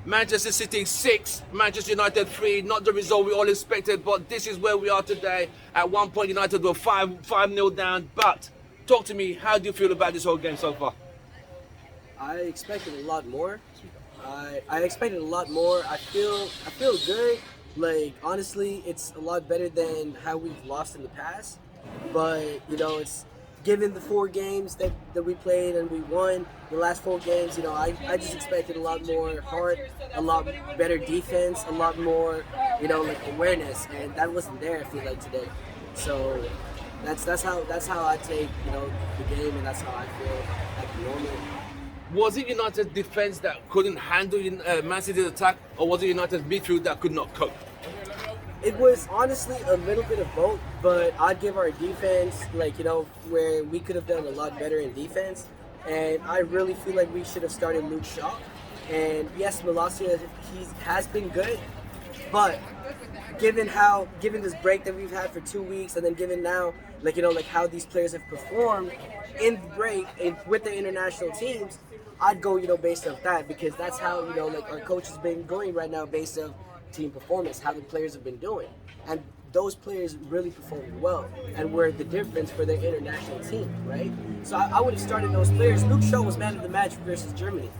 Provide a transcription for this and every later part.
Manchester City 6, Manchester United 3. Not the result we all expected, but this is where we are today. At one point, United were 5-0 down. But talk to me, how do you feel about this whole game so far? I expected a lot more. I expected a lot more. I feel good. Like, honestly, it's a lot better than how we've lost in the past. But, you know, it's given the 4 games that we played and we won the last 4 games, you know, I just expected a lot more heart, a lot better defense, a lot more, you know, like awareness, and that wasn't there, I feel like, today. So that's how I take, you know, the game, and that's how I feel like normally. Was it United's defense that couldn't handle Man City's attack, or was it United's midfield that could not cope? It was honestly a little bit of both, but I'd give our defense, like, you know, where we could have done a lot better in defense. And I really feel like we should have started Luke Shaw. And yes, Malacia, he has been good, but given this break that we've had for 2 weeks, and then given now, like, you know, like how these players have performed in the break with their international teams, I'd go, you know, based off that, because that's how, you know, like our coach has been going right now based off team performance, how the players have been doing, and those players really performed well and were the difference for their international team, right? So I would have started those players. Luke Shaw was man of the match versus Germany,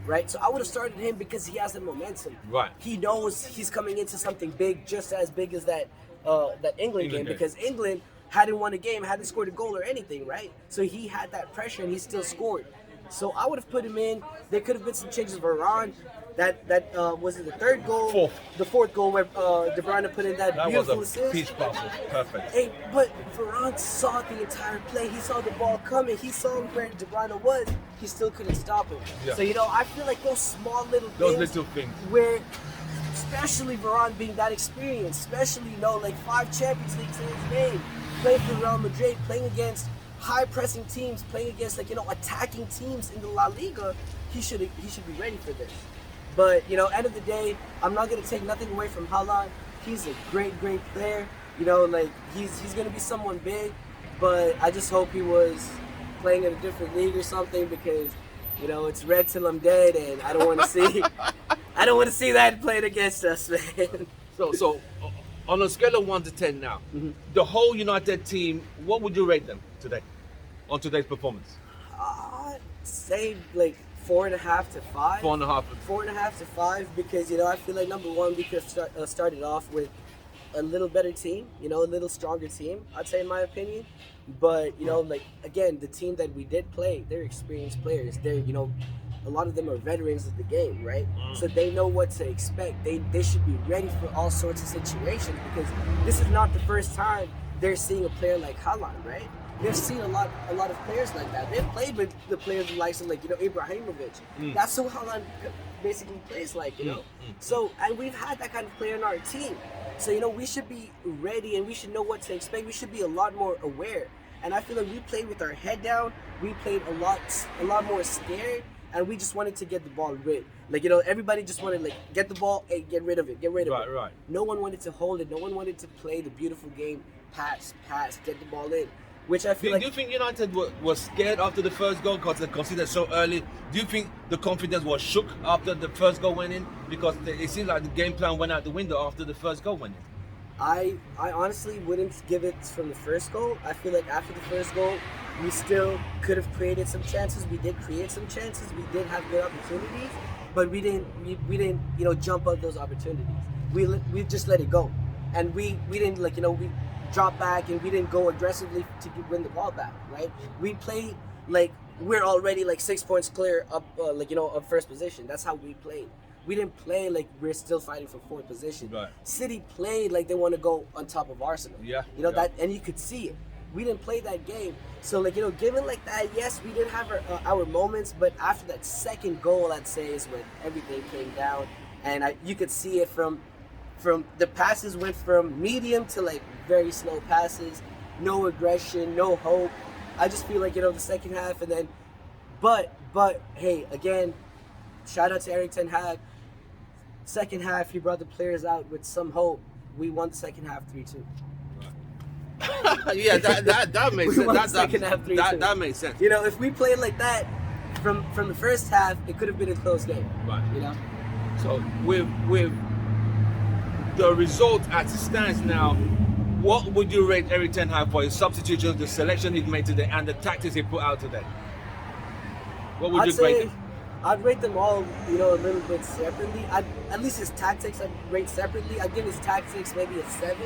right? So I would have started him because he has the momentum. Right. He knows he's coming into something big, just as big as that England game, because England hadn't won a game, hadn't scored a goal or anything, right? So he had that pressure and he still scored. So I would have put him in. There could have been some changes for Varane. That was it the 3rd goal? The 4th goal where De Bruyne put in that beautiful assist. That was a peach pass, perfect. Hey, but Varane saw the entire play. He saw the ball coming. He saw where De Bruyne was. He still couldn't stop him. Yeah. So, you know, I feel like those small little things. Where, especially Varane being that experienced, especially, you know, like 5 Champions Leagues in his name, playing for Real Madrid, playing against high pressing teams, playing against, like, you know, attacking teams in the La Liga, he should be ready for this. But, you know, end of the day, I'm not going to take nothing away from HAALAND. He's a great player. You know, like, he's going to be someone big. But I just hope he was playing in a different league or something, because, you know, it's red till I'm dead, and I don't want to see that played against us, man. So on a scale of 1 to 10 now, the whole United team, what would you rate them today, on today's performance? I'd say like 4.5 to 5. 4.5. 4.5 to 5, because, you know, I feel like number one, we could have started off with a little better team, you know, a little stronger team, I'd say, in my opinion. But, you know, like, again, the team that we did play, they're experienced players. They're, you know, a lot of them are veterans of the game, right? So they know what to expect. They should be ready for all sorts of situations, because this is not the first time they're seeing a player like HAALAND, right? They've seen a lot of players like that. They've played with the players like, you know, Ibrahimovic. That's who HAALAND basically plays like, you know. So, and we've had that kind of player on our team. So, you know, we should be ready and we should know what to expect. We should be a lot more aware. And I feel like we played with our head down. We played a lot more scared, and we just wanted to get the ball rid. Like, you know, everybody just wanted, like, get the ball, hey, get rid of it. Right. No one wanted to hold it. No one wanted to play the beautiful game, pass, get the ball in. Which I feel like. Do you think United was scared after the first goal because they conceded so early? Do you think the confidence was shook after the first goal went in? Because it seemed like the game plan went out the window after the first goal went in. I honestly wouldn't give it from the first goal. I feel like after the first goal, we still could have created some chances. We did create some chances. We did have good opportunities, but we didn't you know, jump on those opportunities. We just let it go, and we didn't, like, you know, we drop back and we didn't go aggressively to win the ball back, right? We played like we're already like 6 points clear up, like, you know, of first position. That's how we played. We didn't play like we're still fighting for 4th position. Right. City played like they want to go on top of Arsenal. Yeah. You know that, and you could see it. We didn't play that game. So, like, you know, given like that, yes, we did have our moments, but after that second goal, I'd say, is when everything came down, and you could see it from the passes went from medium to like very slow passes, no aggression, no hope. I just feel like, you know, the second half, and then, but hey, again, shout out to Eric Ten Hag. Second half, he brought the players out with some hope. We won the second half 3-2. Yeah, that makes sense. That makes sense. You know, if we played like that from the first half, it could have been a close game. Right. You know. So with the result as it stands now, what would you rate Eric Ten Hag for his substitutions, the selection he made today, and the tactics he put out today? What would you rate it? I'd rate them all, you know, a little bit separately. At least his tactics I'd rate separately. I'd give his tactics maybe a 7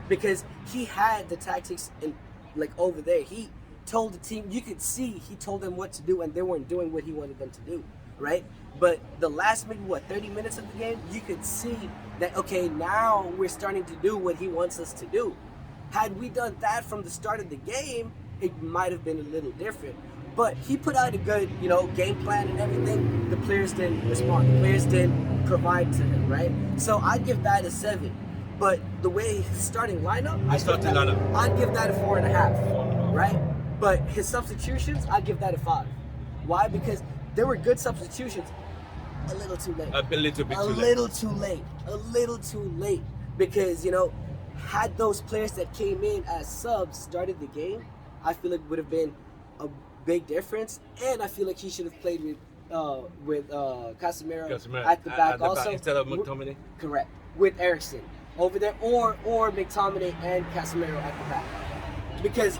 because he had the tactics in like over there. He told the team, you could see he told them what to do and they weren't doing what he wanted them to do, right? But the last maybe 30 minutes of the game, you could see that okay, now we're starting to do what he wants us to do. Had we done that from the start of the game, it might have been a little different. But he put out a good, you know, game plan and everything. The players didn't respond. The players didn't provide to him, right? So I'd give that a 7. But the way his starting lineup, I'd give that a 4.5, right? But his substitutions, I'd give that a 5. Why? Because there were good substitutions. A little too late. A little bit a too little too late. A little too late. Because, you know, had those players that came in as subs started the game, I feel it would have been a big difference. And I feel like he should have played with Casemiro at the back also. Instead of McTominay? Correct. With Eriksen over there, or McTominay and Casemiro at the back. Because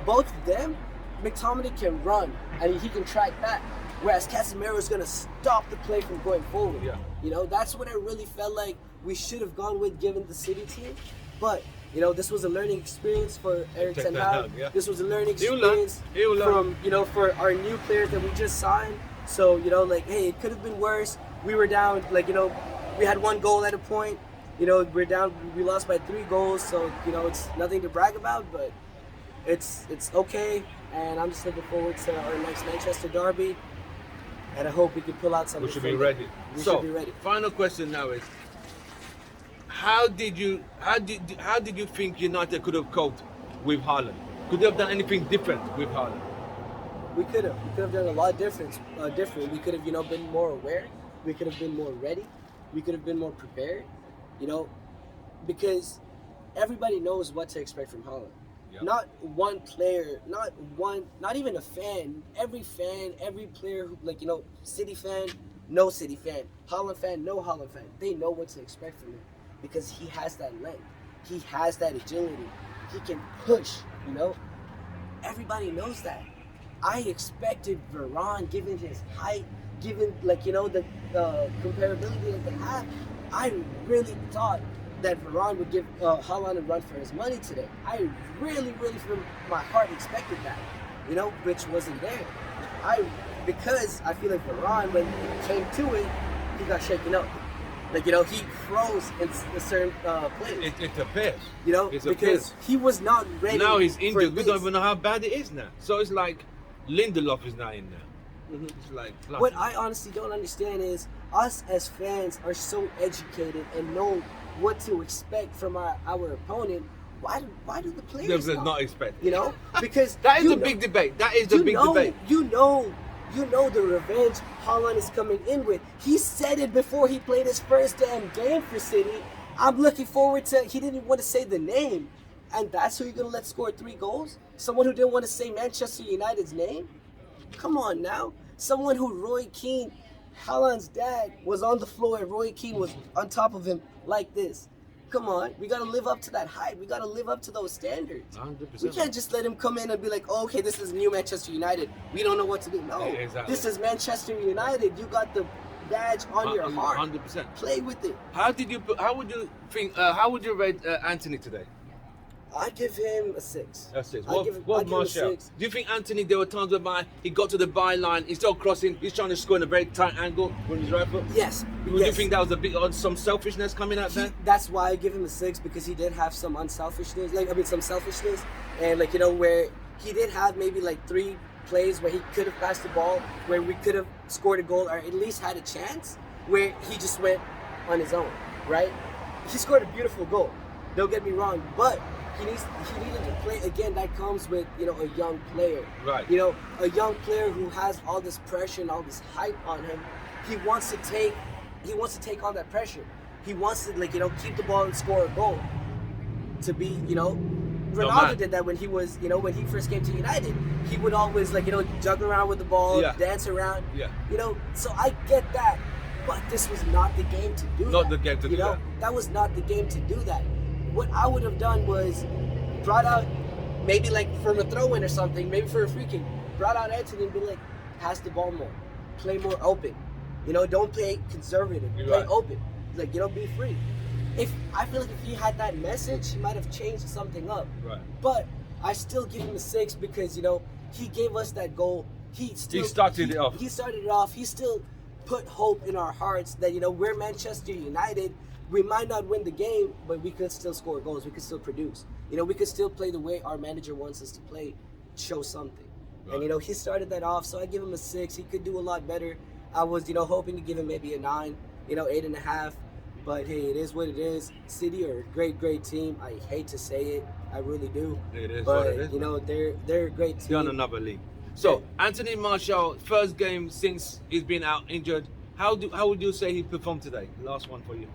both of them, McTominay can run and he can track back, whereas Casemiro is going to stop the play from going forward. Yeah. You know, that's what I really felt like we should have gone with given the City team. But, you know, this was a learning experience for Eric Ten Hag. Yeah. This was a learning experience from, you know, for our new players that we just signed. So, you know, like, hey, it could have been worse. We were down, like, you know, we had 1 goal at a point. You know, we're down, we lost by 3 goals. So, you know, it's nothing to brag about, but it's okay. And I'm just looking forward to our next Manchester derby. And I hope we can pull out something. We should be ready. We should be ready. Final question now is, how did you think United could have coped with Haaland? Could they have done anything different with Haaland? We could have done a lot different. We could have, you know, been more aware. We could have been more ready. We could have been more prepared. You know, because everybody knows what to expect from Haaland. Yep. Not one player, not even a fan. Every player who, like, you know, City fan, no City fan, Haaland fan, no Haaland fan. They know what to expect from him because he has that length. He has that agility. He can push, you know. Everybody knows that. I expected Varane, given his height, given, like, you know, the comparability that they have, I really thought that Varane would give Haaland a run for his money today. I really, from my heart expected that, you know, which wasn't there. Because I feel like Varane, when it came to it, he got shaken up. Like, you know, he froze in certain plays. It appears. You know, because he was not ready. Now he's injured. We don't even know how bad it is now. So it's like Lindelof is now in there. Mm-hmm. It's like what I honestly don't understand is us as fans are so educated and know what to expect from our opponent. Why do the players not expect? You know, because that is a big debate. That is the big debate. You know the revenge Haaland is coming in with. He said it before he played his first damn game for City. I'm looking forward to. He didn't even want to say the name, and that's who you're gonna let score 3 goals. Someone who didn't want to say Manchester United's name. Come on now. Someone who Roy Keane, Haaland's dad, was on the floor and Roy Keane was on top of him like this. Come on, we gotta live up to that height. We gotta live up to those standards. 100%. We can't just let him come in and be like, oh, okay, this is new Manchester United. We don't know what to do. No, exactly. This is Manchester United. You got the badge on your heart. 100%. Play with it. How would you rate Anthony today? I'd give him a 6. A 6. What Martial? Do you think Anthony, there were times whereby he got to the byline, he's still crossing, he's trying to score in a very tight angle with his right foot? Yes. Do you think that was a bit of some selfishness coming out there? That's why I give him a 6, because he did have some unselfishness, some selfishness, and, like, you know, where he did have maybe like 3 plays where he could have passed the ball, where we could have scored a goal or at least had a chance, where he just went on his own, right? He scored a beautiful goal. Don't get me wrong, but he needed to play again. That comes with, you know, a young player, right? You know, a young player who has all this pressure and all this hype on him. He wants to take on that pressure. He wants to, like, you know, keep the ball and score a goal. To be, you know, Ronaldo did that when he was, you know, when he first came to United. He would always, like, you know, juggle around with the ball, dance around. Yeah. You know, so I get that. but this was not the game to do that. Not the game to do that. That was not the game to do that. What I would have done was brought out, maybe like from a throw-in or something, maybe for a free kick, brought out Anthony and be like, pass the ball more, play more open. Don't play conservative, play open. Like, be free. I feel like if he had that message, he might have changed something up. Right. But I still give him a 6 because, he gave us that goal. He started it off. He started it off. He still put hope in our hearts that, we're Manchester United. We might not win the game, but we could still score goals. We could still produce. We could still play the way our manager wants us to play, show something. Right. And, he started that off, so I give him a 6. He could do a lot better. I was, hoping to give him maybe a 9, 8.5. But hey, it is what it is. City are a great, great team. I hate to say it, I really do. It is but, what it is. They're a great team. They're on another league. So Anthony Martial, first game since he's been out injured. How would you say he performed today? Last one for you.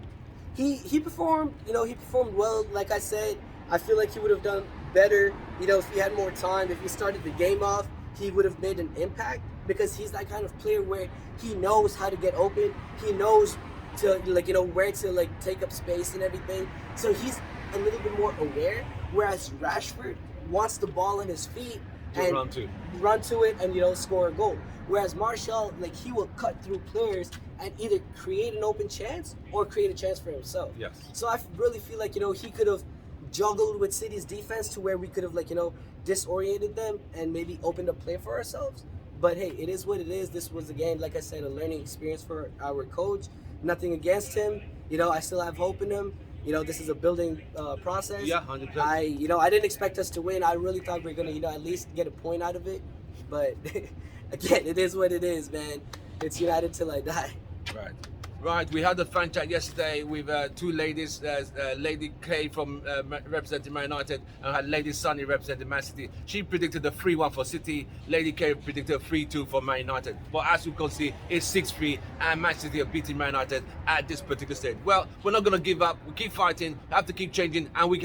He performed. He performed well. Like I said, I feel like he would have done better. If he had more time, if he started the game off, he would have made an impact because he's that kind of player where he knows how to get open. He knows to where to take up space and everything. So he's a little bit more aware. Whereas Rashford wants the ball in his feet and run to it and score a goal. Whereas Martial, he will cut through players and either create an open chance or create a chance for himself. Yes. So I really feel like he could have juggled with City's defense to where we could have disoriented them and maybe opened up play for ourselves. But hey, it is what it is. This was again, like I said, a learning experience for our coach. Nothing against him. I still have hope in him. This is a building process. Yeah, 100%. I didn't expect us to win. I really thought we were gonna, at least get a point out of it. But again, it is what it is, man. It's United till I die. Right. We had a fan chat yesterday with two ladies. Lady Kay from representing Man United and had Lady Sunny representing Mancity. She predicted a 3-1 for City. Lady Kay predicted a 3-2 for Man United. But as you can see, it's 6-3 and Mancity are beating Man United at this particular stage. Well, we're not going to give up. We keep fighting. We have to keep changing and we